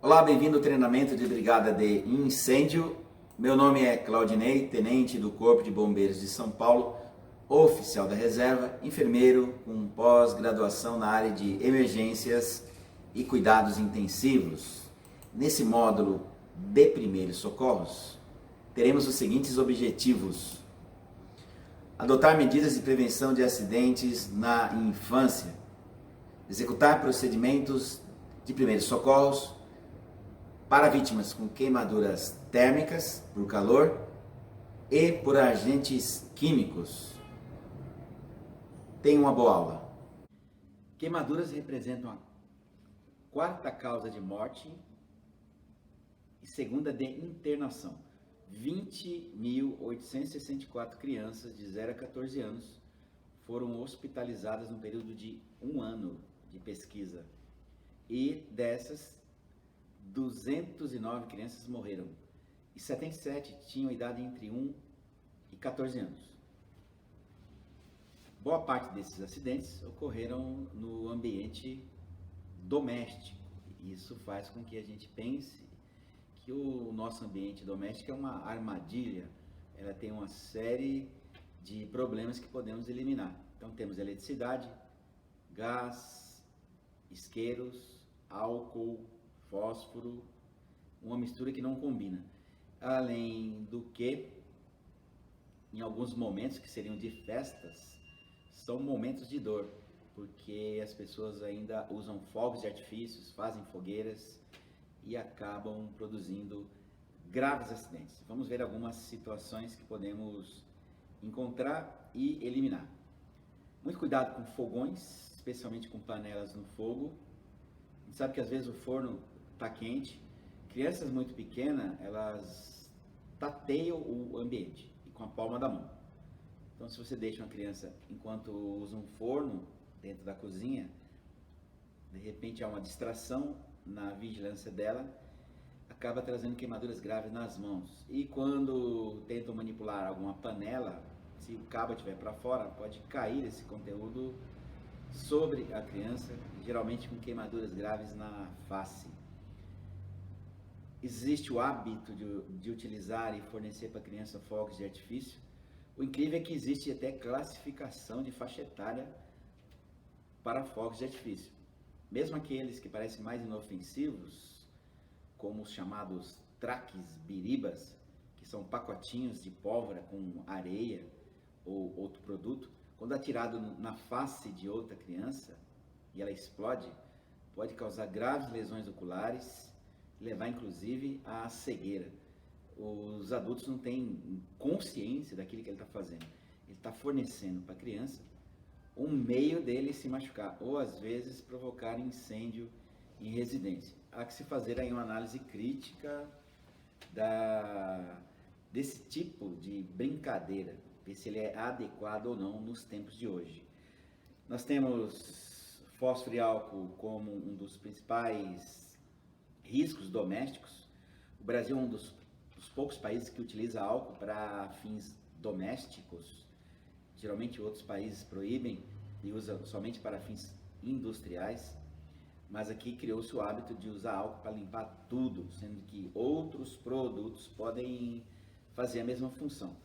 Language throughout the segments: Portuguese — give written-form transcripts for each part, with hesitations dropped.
Olá, bem-vindo ao treinamento de Brigada de Incêndio. Meu nome é Claudinei, tenente do Corpo de Bombeiros de São Paulo, oficial da reserva, enfermeiro com pós-graduação na área de emergências e cuidados intensivos. Nesse módulo de primeiros socorros, teremos os seguintes objetivos: adotar medidas de prevenção de acidentes na infância, executar procedimentos de primeiros socorros para vítimas com queimaduras térmicas por calor e por agentes químicos. Tenha uma boa aula. Queimaduras representam a quarta causa de morte e segunda de internação. 20.864 crianças de 0 a 14 anos foram hospitalizadas no período de um ano de pesquisa. E dessas, 209 crianças morreram e 77 tinham idade entre 1 e 14 anos. Boa parte desses acidentes ocorreram no ambiente doméstico. Isso faz com que a gente pense que o nosso ambiente doméstico é uma armadilha. Ela tem uma série de problemas que podemos eliminar. Então temos eletricidade, gás, isqueiros, álcool, fósforo, uma mistura que não combina. Além do que, em alguns momentos que seriam de festas, são momentos de dor, porque as pessoas ainda usam fogos de artifícios, fazem fogueiras e acabam produzindo graves acidentes. Vamos ver algumas situações que podemos encontrar e eliminar. Muito cuidado com fogões, especialmente com panelas no fogo. A gente sabe que às vezes o forno está quente. Crianças muito pequenas, elas tateiam o ambiente e com a palma da mão. Então, se você deixa uma criança enquanto usa um forno dentro da cozinha, de repente há uma distração na vigilância dela, acaba trazendo queimaduras graves nas mãos. E quando tentam manipular alguma panela, se o cabo estiver para fora, pode cair esse conteúdo sobre a criança, geralmente com queimaduras graves na face. Existe o hábito de utilizar e fornecer para a criança fogos de artifício. O incrível é que existe até classificação de faixa etária para fogos de artifício. Mesmo aqueles que parecem mais inofensivos, como os chamados traques biribas, que são pacotinhos de pólvora com areia ou outro produto, quando atirado na face de outra criança e ela explode, pode causar graves lesões oculares, levar inclusive à cegueira. Os adultos não têm consciência daquilo que ele está fazendo. Ele está fornecendo para a criança um meio dele se machucar, ou às vezes provocar incêndio em residência. Há que se fazer aí uma análise crítica desse tipo de brincadeira, ver se ele é adequado ou não nos tempos de hoje. Nós temos fósforo e álcool como um dos principais riscos domésticos. O Brasil é um dos poucos países que utiliza álcool para fins domésticos. Geralmente outros países proíbem e usam somente para fins industriais, mas aqui criou-se o hábito de usar álcool para limpar tudo, sendo que outros produtos podem fazer a mesma função.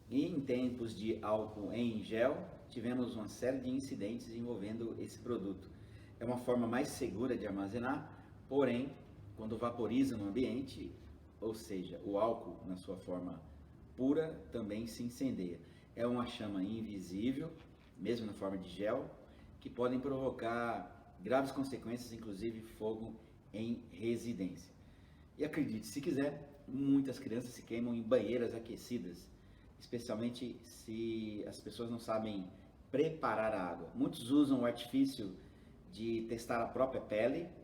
E em tempos de álcool em gel, tivemos uma série de incidentes envolvendo esse produto. É uma forma mais segura de armazenar, porém, quando vaporiza no ambiente, ou seja, o álcool na sua forma pura também se incendeia. É uma chama invisível, mesmo na forma de gel, que podem provocar graves consequências, inclusive fogo em residência. E acredite, se quiser, muitas crianças se queimam em banheiras aquecidas, especialmente se as pessoas não sabem preparar a água. Muitos usam o artifício de testar a própria pele,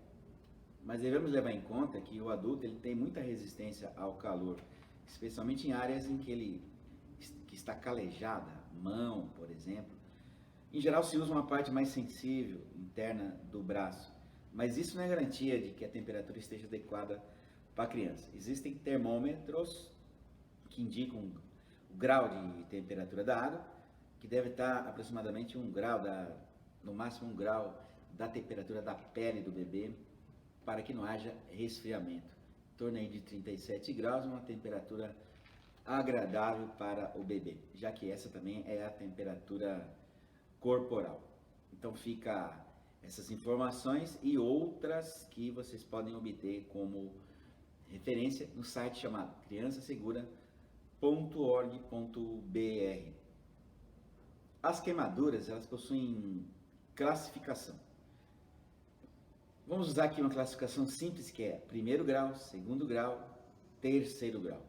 mas devemos levar em conta que o adulto ele tem muita resistência ao calor, especialmente em áreas em que está calejada, mão, por exemplo. Em geral se usa uma parte mais sensível, interna do braço, mas isso não é garantia de que a temperatura esteja adequada para a criança. Existem termômetros que indicam o grau de temperatura da água, que deve estar aproximadamente 1 grau, no máximo 1 grau da temperatura da pele do bebê. para que não haja resfriamento. Em torno aí de 37 graus, uma temperatura agradável para o bebê, já que essa também é a temperatura corporal. Então fica essas informações e outras que vocês podem obter como referência no site chamado criançasegura.org.br. As queimaduras, elas possuem classificação. Vamos usar aqui uma classificação simples que é primeiro grau, segundo grau, terceiro grau.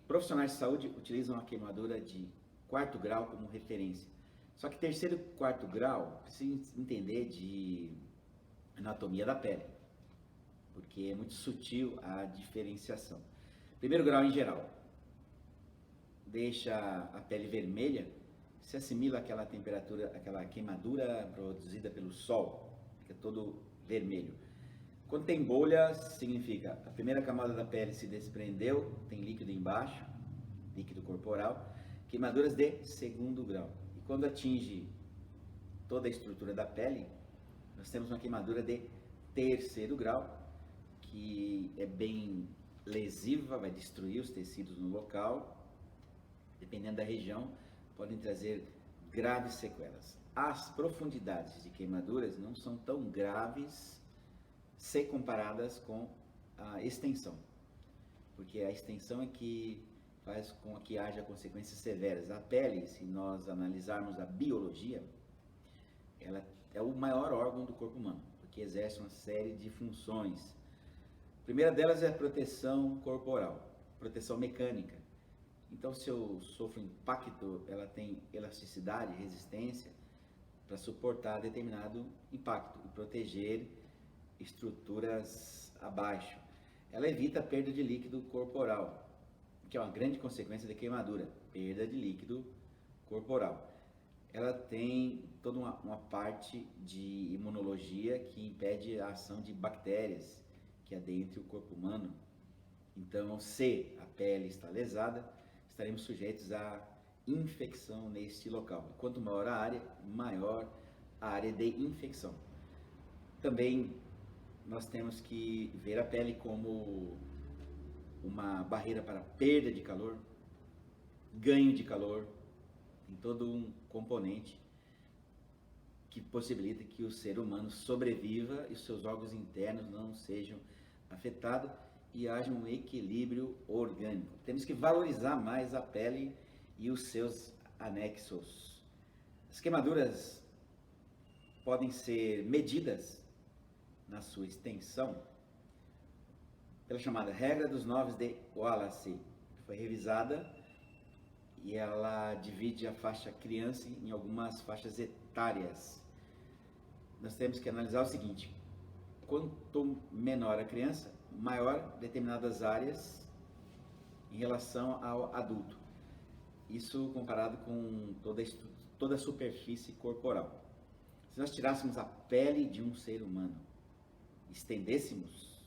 Profissionais de saúde utilizam a queimadura de quarto grau como referência. Só que terceiro e quarto grau precisa entender de anatomia da pele, porque é muito sutil a diferenciação. Primeiro grau em geral deixa a pele vermelha, se assimila àquela temperatura, àquela queimadura produzida pelo sol, fica todo vermelho. Quando tem bolhas, significa a primeira camada da pele se desprendeu, tem líquido embaixo, líquido corporal, queimaduras de segundo grau. E quando atinge toda a estrutura da pele, nós temos uma queimadura de terceiro grau, que é bem lesiva, vai destruir os tecidos no local, dependendo da região, podem trazer graves sequelas. As profundidades de queimaduras não são tão graves se comparadas com a extensão, porque a extensão é que faz com que haja consequências severas. A pele, se nós analisarmos a biologia, ela é o maior órgão do corpo humano, porque exerce uma série de funções. A primeira delas é a proteção corporal, proteção mecânica. Então, se eu sofro impacto, ela tem elasticidade, resistência para suportar determinado impacto e proteger estruturas abaixo. Ela evita a perda de líquido corporal, que é uma grande consequência da queimadura, perda de líquido corporal. Ela tem toda uma parte de imunologia que impede a ação de bactérias que adentre o corpo humano. Então, se a pele está lesada, estaremos sujeitos a infecção neste local. Quanto maior a área, maior a área de infecção. Também nós temos que ver a pele como uma barreira para perda de calor, ganho de calor, tem todo um componente que possibilita que o ser humano sobreviva e os seus órgãos internos não sejam afetados e haja um equilíbrio orgânico. Temos que valorizar mais a pele e os seus anexos. As queimaduras podem ser medidas na sua extensão pela chamada regra dos 9 de Wallace, que foi revisada e ela divide a faixa criança em algumas faixas etárias. Nós temos que analisar o seguinte: quanto menor a criança, maior determinadas áreas em relação ao adulto. Isso comparado com toda a superfície corporal. Se nós tirássemos a pele de um ser humano, estendêssemos,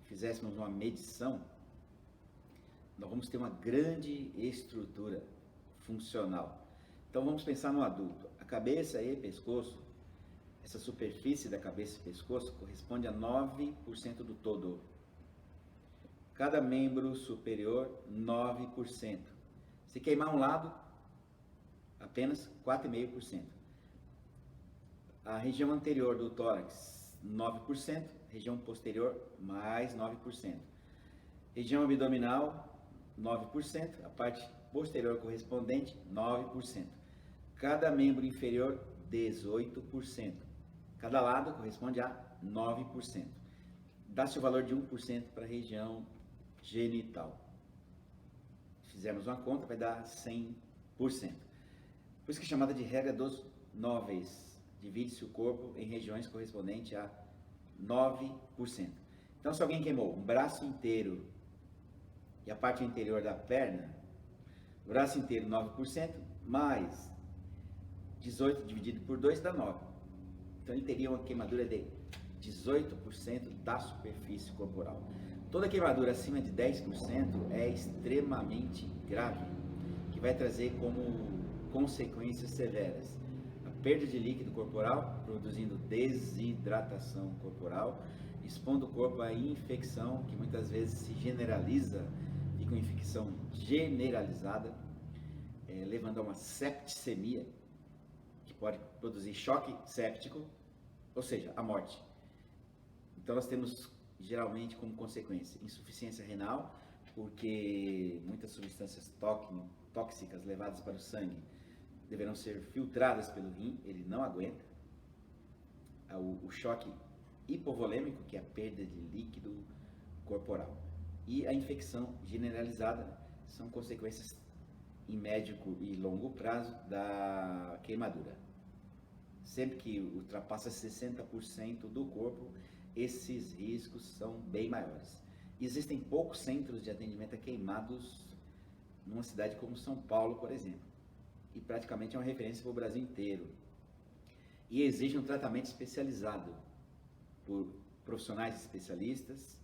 fizéssemos uma medição, nós vamos ter uma grande estrutura funcional. Então vamos pensar no adulto. A cabeça e pescoço, essa superfície da cabeça e pescoço corresponde a 9% do todo. Cada membro superior, 9%. Se queimar um lado, apenas 4,5%. A região anterior do tórax, 9%. Região posterior, mais 9%. Região abdominal, 9%. A parte posterior correspondente, 9%. Cada membro inferior, 18%. Cada lado corresponde a 9%. Dá-se o valor de 1% para a região genital. Se fizermos uma conta, vai dar 100%. Por isso que é chamada de regra dos 9. Divide-se o corpo em regiões correspondentes a 9%. Então, se alguém queimou um braço inteiro e a parte interior da perna, o braço inteiro 9%, mais 18 dividido por 2 dá 9. Então, ele teria uma queimadura de 18% da superfície corporal. Toda queimadura acima de 10% é extremamente grave, que vai trazer como consequências severas a perda de líquido corporal, produzindo desidratação corporal, expondo o corpo à infecção, que muitas vezes se generaliza, fica uma infecção generalizada, levando a uma septicemia, que pode produzir choque séptico, ou seja, a morte. Então nós temos geralmente como consequência insuficiência renal, porque muitas substâncias tóxicas levadas para o sangue deverão ser filtradas pelo rim, ele não aguenta. O choque hipovolêmico, que é a perda de líquido corporal. E a infecção generalizada são consequências em médio e longo prazo da queimadura. Sempre que ultrapassa 60% do corpo, esses riscos são bem maiores. Existem poucos centros de atendimento a queimados numa cidade como São Paulo, por exemplo, e praticamente é uma referência para o Brasil inteiro. E exige um tratamento especializado por profissionais especialistas,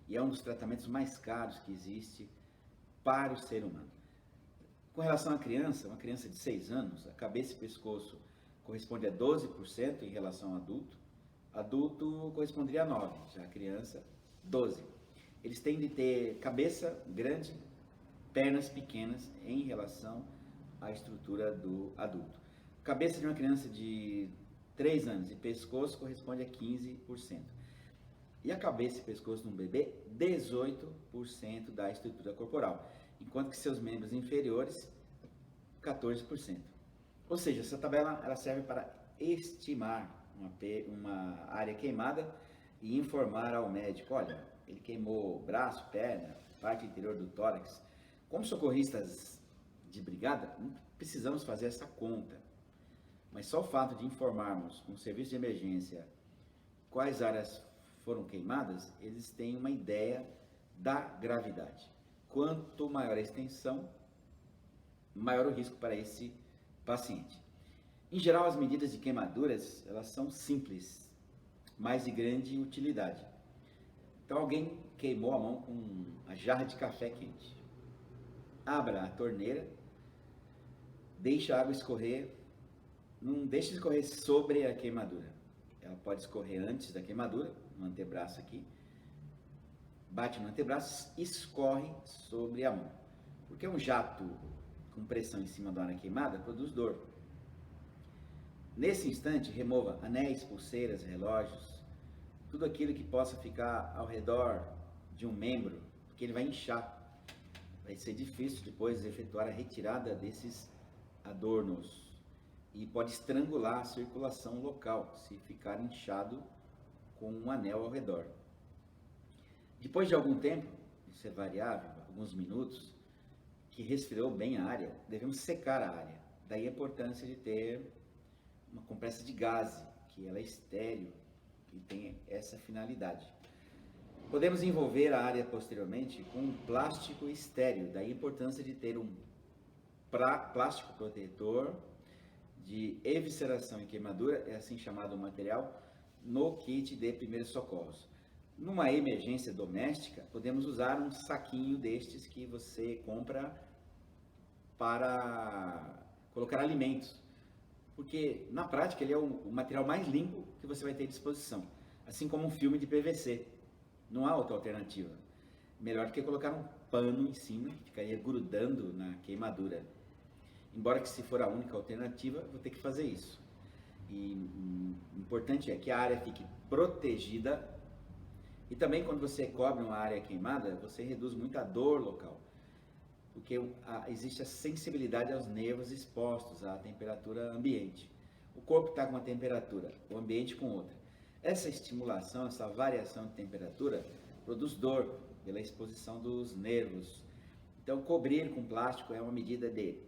e é um dos tratamentos mais caros que existe para o ser humano. Com relação à criança, uma criança de 6 anos, a cabeça e pescoço corresponde a 12% em relação ao adulto. Adulto corresponderia a 9%, já a criança, 12%. Eles têm de ter cabeça grande, pernas pequenas em relação à estrutura do adulto. Cabeça de uma criança de 3 anos e pescoço corresponde a 15%. E a cabeça e pescoço de um bebê, 18% da estrutura corporal, enquanto que seus membros inferiores, 14%. Ou seja, essa tabela ela serve para estimar uma área queimada e informar ao médico, olha, ele queimou braço, perna, parte interior do tórax. Como socorristas de brigada, não precisamos fazer essa conta, mas só o fato de informarmos um serviço de emergência quais áreas foram queimadas, eles têm uma ideia da gravidade. Quanto maior a extensão, maior o risco para esse paciente. Em geral, as medidas de queimaduras, elas são simples, mas de grande utilidade. Então, alguém queimou a mão com a jarra de café quente. Abra a torneira, deixe a água escorrer, não deixe escorrer sobre a queimadura. Ela pode escorrer antes da queimadura, no antebraço aqui. Bate no antebraço, escorre sobre a mão. Porque um jato com pressão em cima da área queimada produz dor. Nesse instante, remova anéis, pulseiras, relógios, tudo aquilo que possa ficar ao redor de um membro, porque ele vai inchar. Vai ser difícil depois efetuar a retirada desses adornos e pode estrangular a circulação local se ficar inchado com um anel ao redor. Depois de algum tempo, isso é variável, alguns minutos, que resfriou bem a área, devemos secar a área. Daí a importância de ter uma compressa de gaze, que ela é estéril e tem essa finalidade. Podemos envolver a área posteriormente com um plástico estéril, daí a importância de ter um plástico protetor de evisceração e queimadura, é assim chamado o material, no kit de primeiros socorros. Numa emergência doméstica, podemos usar um saquinho destes que você compra para colocar alimentos, porque na prática ele é o material mais limpo que você vai ter à disposição, assim como um filme de PVC. Não há outra alternativa. Melhor do que colocar um pano em cima, que ficaria grudando na queimadura. Embora que se for a única alternativa, vou ter que fazer isso. E o importante é que a área fique protegida. E também quando você cobre uma área queimada, você reduz muito a dor local. Porque existe a sensibilidade aos nervos expostos à temperatura ambiente. O corpo está com uma temperatura, o ambiente com outra. Essa estimulação, essa variação de temperatura, produz dor pela exposição dos nervos. Então, cobrir com plástico é uma medida de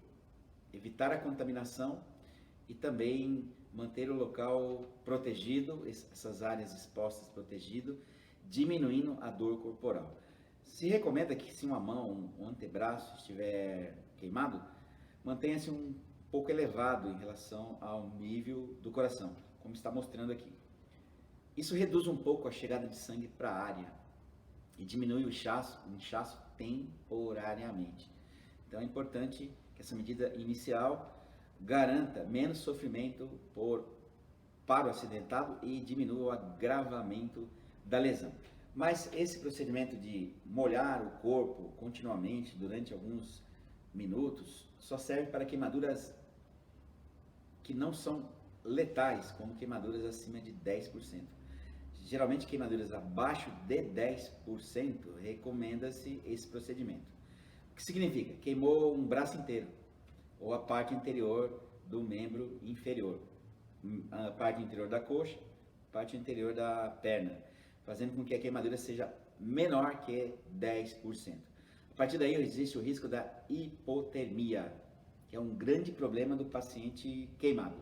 evitar a contaminação e também manter o local protegido, essas áreas expostas protegido, diminuindo a dor corporal. Se recomenda que se uma mão, um antebraço estiver queimado, mantenha-se um pouco elevado em relação ao nível do coração, como está mostrando aqui. Isso reduz um pouco a chegada de sangue para a área e diminui o inchaço temporariamente. Então é importante que essa medida inicial garanta menos sofrimento para o acidentado e diminua o agravamento da lesão. Mas esse procedimento de molhar o corpo continuamente durante alguns minutos só serve para queimaduras que não são letais, como queimaduras acima de 10%. Geralmente queimaduras abaixo de 10% recomenda-se esse procedimento. O que significa? Queimou um braço inteiro ou a parte interior do membro inferior, a parte interior da coxa, parte interior da perna, fazendo com que a queimadura seja menor que 10%. A partir daí existe o risco da hipotermia, que é um grande problema do paciente queimado.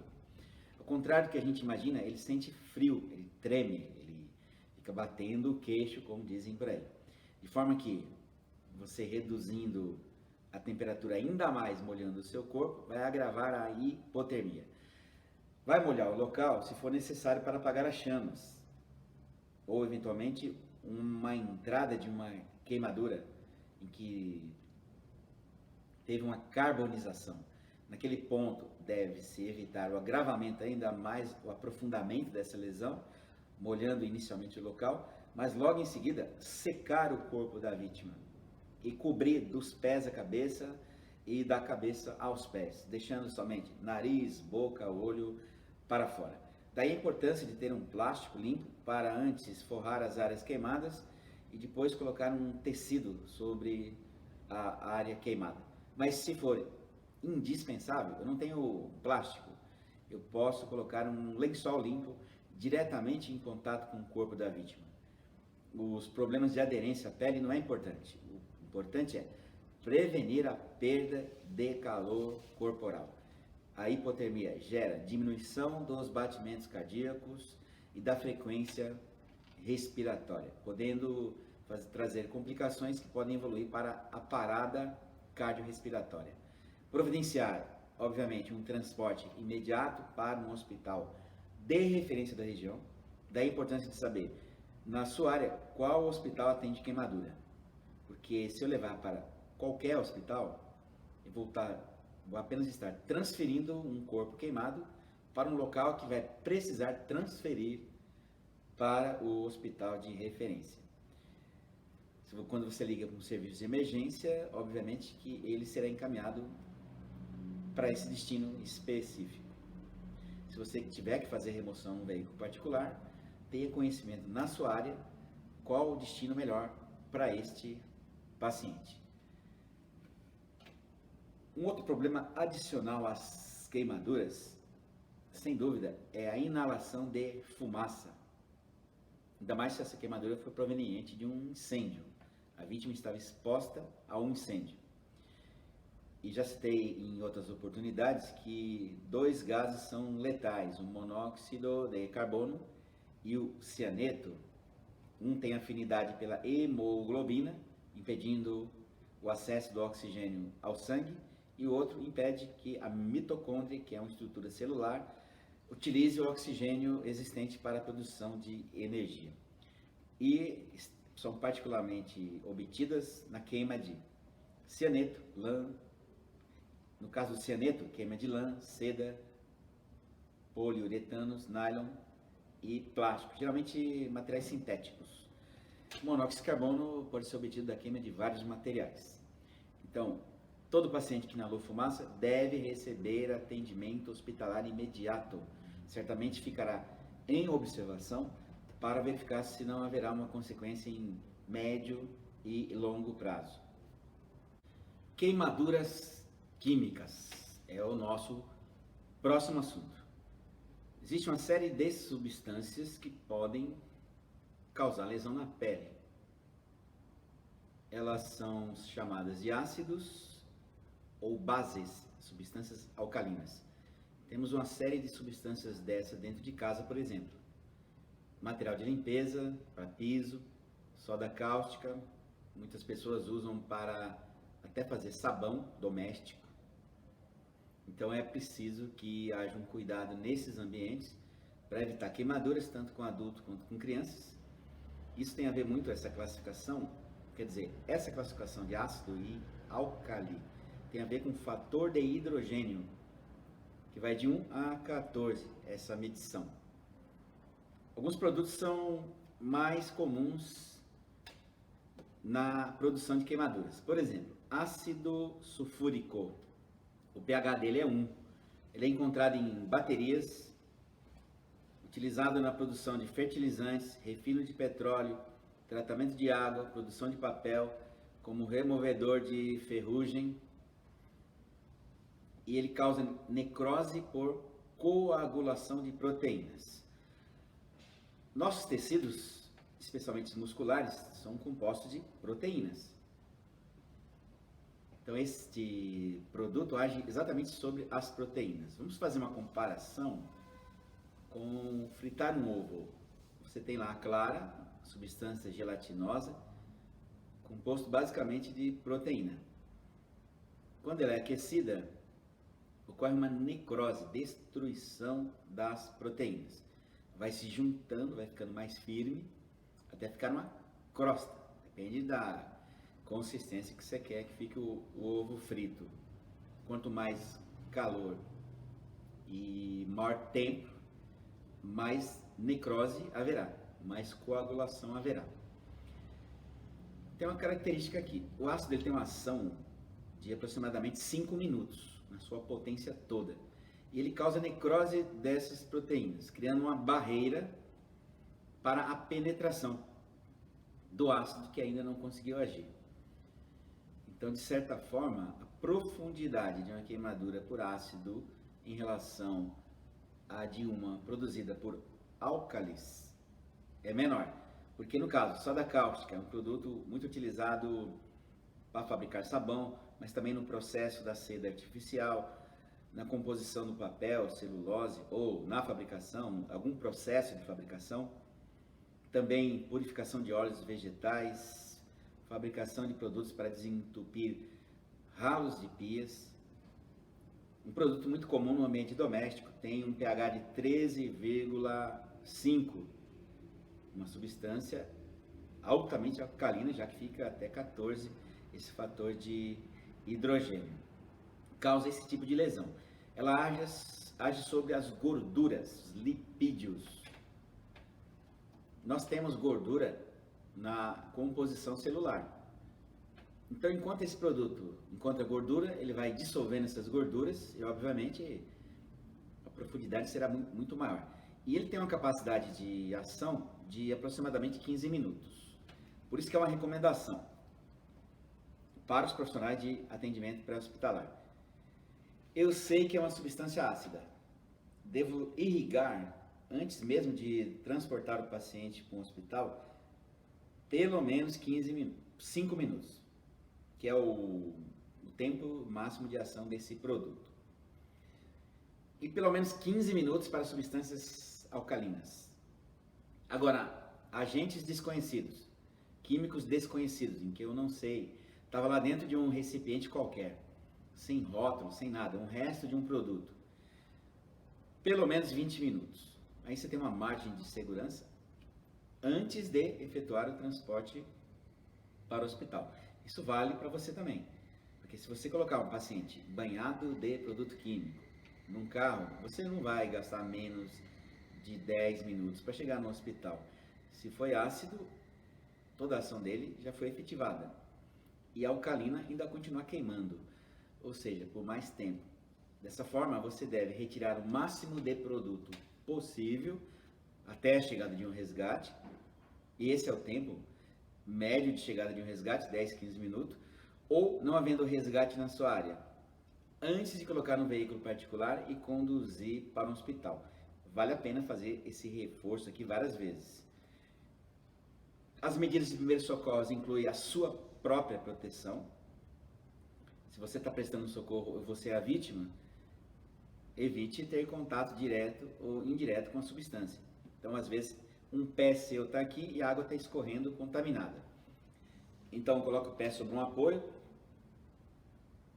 Ao contrário do que a gente imagina, ele sente frio, ele treme, ele fica batendo o queixo, como dizem por aí. De forma que você reduzindo a temperatura ainda mais, molhando o seu corpo, vai agravar a hipotermia. Vai molhar o local se for necessário para apagar as chamas, ou eventualmente uma entrada de uma queimadura em que teve uma carbonização. Naquele ponto deve-se evitar o agravamento ainda mais, o aprofundamento dessa lesão, molhando inicialmente o local, mas logo em seguida secar o corpo da vítima e cobrir dos pés à cabeça e da cabeça aos pés, deixando somente nariz, boca, olho para fora. Daí a importância de ter um plástico limpo para antes forrar as áreas queimadas e depois colocar um tecido sobre a área queimada. Mas se for indispensável, eu não tenho plástico, eu posso colocar um lençol limpo diretamente em contato com o corpo da vítima. Os problemas de aderência à pele não é importante. O importante é prevenir a perda de calor corporal. A hipotermia gera diminuição dos batimentos cardíacos e da frequência respiratória, podendo trazer complicações que podem evoluir para a parada cardiorrespiratória. Providenciar, obviamente, um transporte imediato para um hospital de referência da região. Daí a importância de saber, na sua área, qual hospital atende queimadura. Porque se eu levar para qualquer hospital, eu vou apenas estar transferindo um corpo queimado para um local que vai precisar transferir para o hospital de referência. Quando você liga para um serviço de emergência, obviamente que ele será encaminhado para esse destino específico. Se você tiver que fazer remoção no veículo particular, tenha conhecimento na sua área qual o destino melhor para este paciente. Um outro problema adicional às queimaduras, sem dúvida, é a inalação de fumaça. Ainda mais se essa queimadura foi proveniente de um incêndio. A vítima estava exposta a um incêndio. E já citei em outras oportunidades que dois gases são letais, o monóxido de carbono e o cianeto. Um tem afinidade pela hemoglobina, impedindo o acesso do oxigênio ao sangue, e o outro impede que a mitocôndria, que é uma estrutura celular, utilize o oxigênio existente para a produção de energia. E são particularmente obtidas na queima de cianeto, lã, no caso do cianeto, queima de lã, seda, poliuretanos, nylon e plástico, geralmente materiais sintéticos. O monóxido de carbono pode ser obtido da queima de vários materiais. Então, todo paciente que inalou fumaça deve receber atendimento hospitalar imediato. Certamente ficará em observação para verificar se não haverá uma consequência em médio e longo prazo. Queimaduras químicas é o nosso próximo assunto. Existe uma série de substâncias que podem causar lesão na pele. Elas são chamadas de ácidos ou bases, substâncias alcalinas. Temos uma série de substâncias dessa dentro de casa, por exemplo. Material de limpeza para piso, soda cáustica, muitas pessoas usam para até fazer sabão doméstico. Então é preciso que haja um cuidado nesses ambientes para evitar queimaduras, tanto com adultos quanto com crianças. Isso tem a ver muito essa classificação, quer dizer, essa classificação de ácido e álcali tem a ver com o fator de hidrogênio, que vai de 1 a 14, essa medição. Alguns produtos são mais comuns na produção de queimaduras. Por exemplo, ácido sulfúrico, o pH dele é 1. Ele é encontrado em baterias, utilizado na produção de fertilizantes, refino de petróleo, tratamento de água, produção de papel, como removedor de ferrugem, e ele causa necrose por coagulação de proteínas. Nossos tecidos, especialmente os musculares, são compostos de proteínas. Então este produto age exatamente sobre as proteínas. Vamos fazer uma comparação com fritar um ovo. Você tem lá a clara, substância gelatinosa, composto basicamente de proteína. Quando ela é aquecida, ocorre uma necrose, destruição das proteínas. Vai se juntando, vai ficando mais firme, até ficar uma crosta. Depende da consistência que você quer que fique o ovo frito. Quanto mais calor e maior tempo, mais necrose haverá, mais coagulação haverá. Tem uma característica aqui, o ácido ele tem uma ação de aproximadamente 5 minutos, na sua potência toda. E ele causa necrose dessas proteínas, criando uma barreira para a penetração do ácido que ainda não conseguiu agir. Então, de certa forma, a profundidade de uma queimadura por ácido em relação à de uma produzida por álcalis é menor. Porque no caso, soda cáustica é um produto muito utilizado para fabricar sabão, mas também no processo da seda artificial, na composição do papel, celulose ou na fabricação, algum processo de fabricação, também purificação de óleos vegetais, fabricação de produtos para desentupir ralos de pias. Um produto muito comum no ambiente doméstico tem um pH de 13,5, uma substância altamente alcalina, já que fica até 14 esse fator de hidrogênio. Causa esse tipo de lesão. Ela age sobre as gorduras, os lipídios. Nós temos gordura na composição celular. Então, enquanto esse produto encontra gordura, ele vai dissolvendo essas gorduras e, obviamente, a profundidade será muito maior. E ele tem uma capacidade de ação de aproximadamente 15 minutos. Por isso que é uma recomendação para os profissionais de atendimento pré-hospitalar. Eu sei que é uma substância ácida. Devo irrigar, antes mesmo de transportar o paciente para um hospital, pelo menos 5 minutos, que é o tempo máximo de ação desse produto. E pelo menos 15 minutos para substâncias alcalinas. Agora, agentes desconhecidos, químicos desconhecidos, em que eu não sei, estava lá dentro de um recipiente qualquer, sem rótulo, sem nada, um resto de um produto. Pelo menos 20 minutos. Aí você tem uma margem de segurança antes de efetuar o transporte para o hospital. Isso vale para você também. Porque se você colocar um paciente banhado de produto químico num carro, você não vai gastar menos de 10 minutos para chegar no hospital. Se foi ácido, toda a ação dele já foi efetivada. E a alcalina ainda continua queimando, ou seja, por mais tempo. Dessa forma, você deve retirar o máximo de produto possível até a chegada de um resgate. E esse é o tempo médio de chegada de um resgate, 10, 15 minutos. Ou, não havendo resgate na sua área, antes de colocar no veículo particular e conduzir para um hospital. Vale a pena fazer esse reforço aqui várias vezes. As medidas de primeiros socorros incluem a sua própria proteção. Se você está prestando socorro e você é a vítima, evite ter contato direto ou indireto com a substância. Então, às vezes, um pé seu está aqui e a água está escorrendo contaminada. Então, coloque o pé sobre um apoio,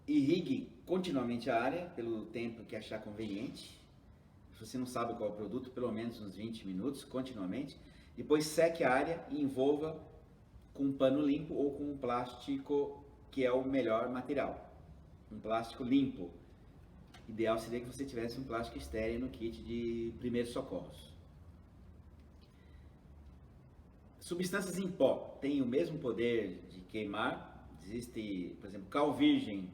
irrigue continuamente a área pelo tempo que achar conveniente. Se você não sabe qual é o produto, pelo menos uns 20 minutos, continuamente. Depois seque a área e envolva com um pano limpo ou com um plástico que é o melhor material. Um plástico limpo. Ideal seria que você tivesse um plástico estéril no kit de primeiros socorros. Substâncias em pó têm o mesmo poder de queimar. Existe, por exemplo, cal virgem.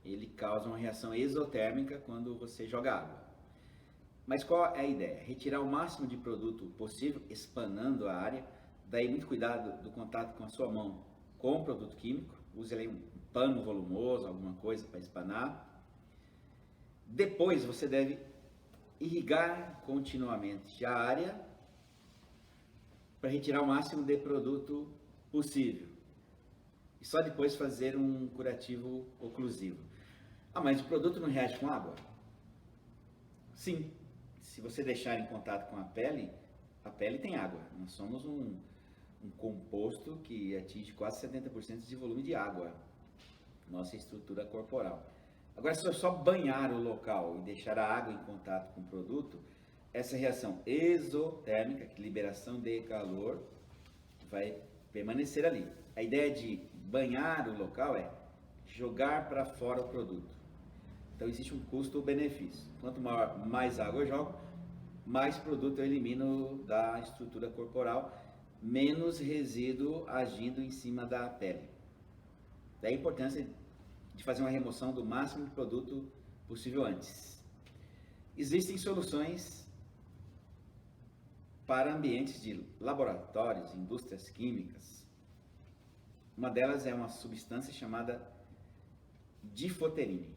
Ele causa uma reação exotérmica quando você joga água. Mas qual é a ideia? Retirar o máximo de produto possível, espanando a área. Daí muito cuidado do contato com a sua mão com o produto químico. Use ali um pano volumoso, alguma coisa para espanar. Depois você deve irrigar continuamente a área para retirar o máximo de produto possível. E só depois fazer um curativo oclusivo. Ah, mas o produto não reage com água? Sim. Se você deixar em contato com a pele tem água. Nós somos um composto que atinge quase 70% de volume de água. Nossa estrutura corporal. Agora, se eu só banhar o local e deixar a água em contato com o produto, essa reação exotérmica, que liberação de calor, vai permanecer ali. A ideia de banhar o local é jogar para fora o produto. Então existe um custo-benefício. Quanto mais água eu jogo, mais produto eu elimino da estrutura corporal, menos resíduo agindo em cima da pele. Daí a importância de fazer uma remoção do máximo de produto possível antes. Existem soluções para ambientes de laboratórios, indústrias químicas. Uma delas é uma substância chamada difoterine.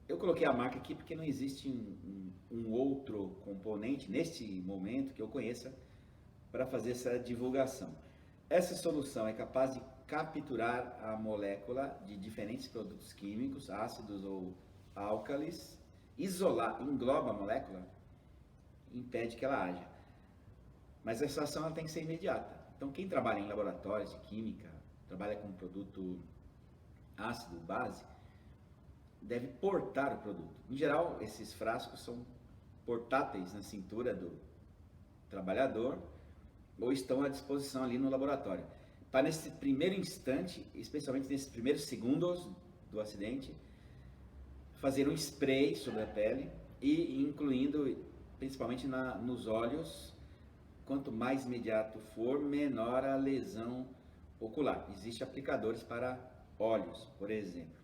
Eu coloquei a marca aqui porque não existe um outro componente neste momento que eu conheça para fazer essa divulgação. Essa solução é capaz de capturar a molécula de diferentes produtos químicos, ácidos ou álcalis, isolar, engloba a molécula, impede que ela haja. Mas essa ação ela tem que ser imediata. Então quem trabalha em laboratórios de química, trabalha com produto ácido, base, deve portar o produto. Em geral, esses frascos são portáteis na cintura do trabalhador ou estão à disposição ali no laboratório. Para nesse primeiro instante, especialmente nesses primeiros segundos do acidente, fazer um spray sobre a pele e incluindo principalmente nos olhos. Quanto mais imediato for, menor a lesão ocular. Existem aplicadores para olhos, por exemplo.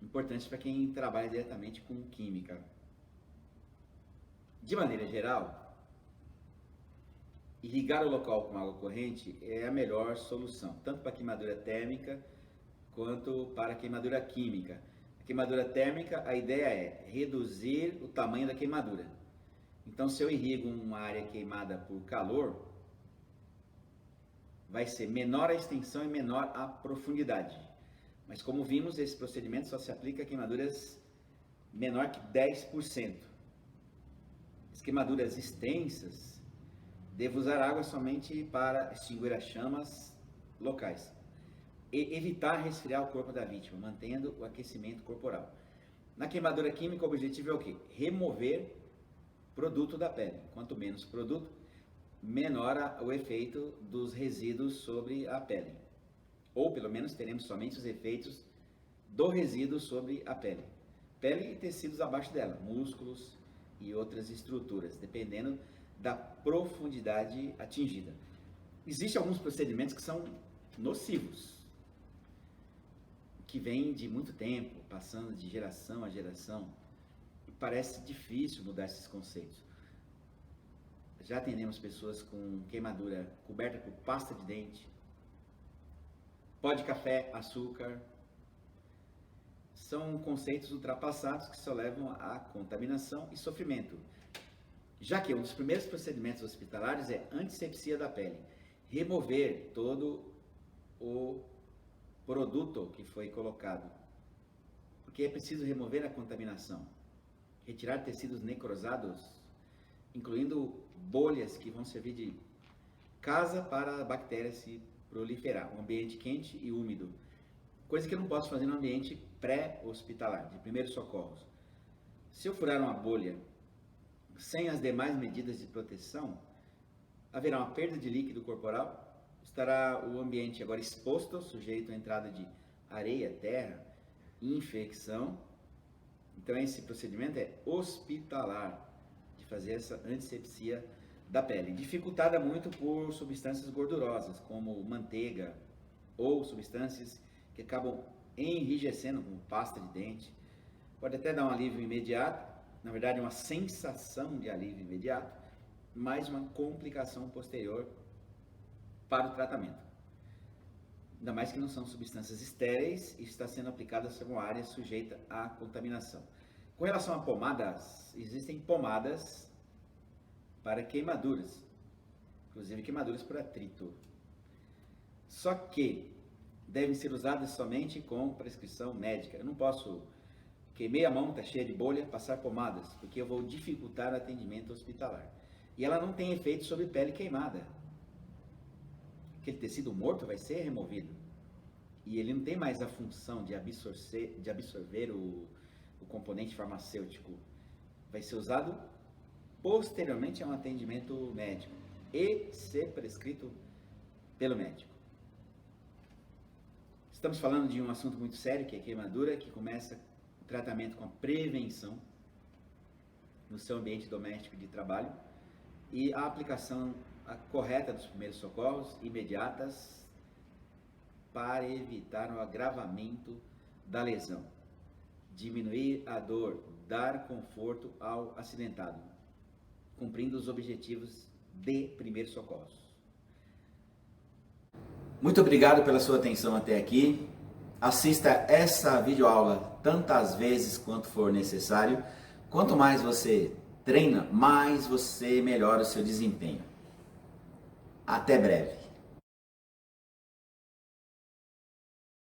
Importante para quem trabalha diretamente com química. De maneira geral, irrigar o local com água corrente é a melhor solução, tanto para queimadura térmica quanto para queimadura química. A queimadura térmica, a ideia é reduzir o tamanho da queimadura. Então, se eu irrigo uma área queimada por calor, vai ser menor a extensão e menor a profundidade. Mas como vimos, esse procedimento só se aplica a queimaduras menor que 10%. As queimaduras extensas, devo usar água somente para extinguir as chamas locais. E evitar resfriar o corpo da vítima, mantendo o aquecimento corporal. Na queimadura química, o objetivo é o quê? Remover produto da pele. Quanto menos produto, menor o efeito dos resíduos sobre a pele. Ou pelo menos teremos somente os efeitos do resíduo sobre a pele. Pele e tecidos abaixo dela, músculos e outras estruturas, dependendo da profundidade atingida. Existem alguns procedimentos que são nocivos, que vêm de muito tempo, passando de geração a geração, e parece difícil mudar esses conceitos. Já atendemos pessoas com queimadura coberta por pasta de dente, pó de café, açúcar. São conceitos ultrapassados que só levam à contaminação e sofrimento. Já que um dos primeiros procedimentos hospitalares é antisepsia da pele, remover todo o produto que foi colocado, porque é preciso remover a contaminação, retirar tecidos necrosados, incluindo bolhas que vão servir de casa para a bactéria se proliferar, um ambiente quente e úmido, coisa que eu não posso fazer no ambiente pré-hospitalar, de primeiros socorros. Se eu furar uma bolha sem as demais medidas de proteção, haverá uma perda de líquido corporal, estará o ambiente agora exposto, sujeito à entrada de areia, terra, infecção. Então esse procedimento é hospitalar, de fazer essa antisepsia da pele, dificultada muito por substâncias gordurosas, como manteiga ou substâncias que acabam enrijecendo, como pasta de dente. Pode até dar um alívio imediato, na verdade uma sensação de alívio imediato, mas uma complicação posterior para o tratamento. Ainda mais que não são substâncias estéreis e está sendo aplicada sobre uma área sujeita à contaminação. Com relação a pomadas, existem pomadas para queimaduras, inclusive queimaduras por atrito. Só que devem ser usadas somente com prescrição médica. Eu não posso, queimei a mão, está cheia de bolha, passar pomadas, porque eu vou dificultar o atendimento hospitalar. E ela não tem efeito sobre pele queimada. Aquele tecido morto vai ser removido. E ele não tem mais a função de absorver o componente farmacêutico. Vai ser usado posteriormente a um atendimento médico e ser prescrito pelo médico. Estamos falando de um assunto muito sério, que é a queimadura, que começa o tratamento com a prevenção no seu ambiente doméstico de trabalho e a aplicação correta dos primeiros socorros, imediatas, para evitar o agravamento da lesão, diminuir a dor, dar conforto ao acidentado, cumprindo os objetivos de primeiros socorros. Muito obrigado pela sua atenção até aqui. Assista essa videoaula tantas vezes quanto for necessário. Quanto mais você treina, mais você melhora o seu desempenho. Até breve.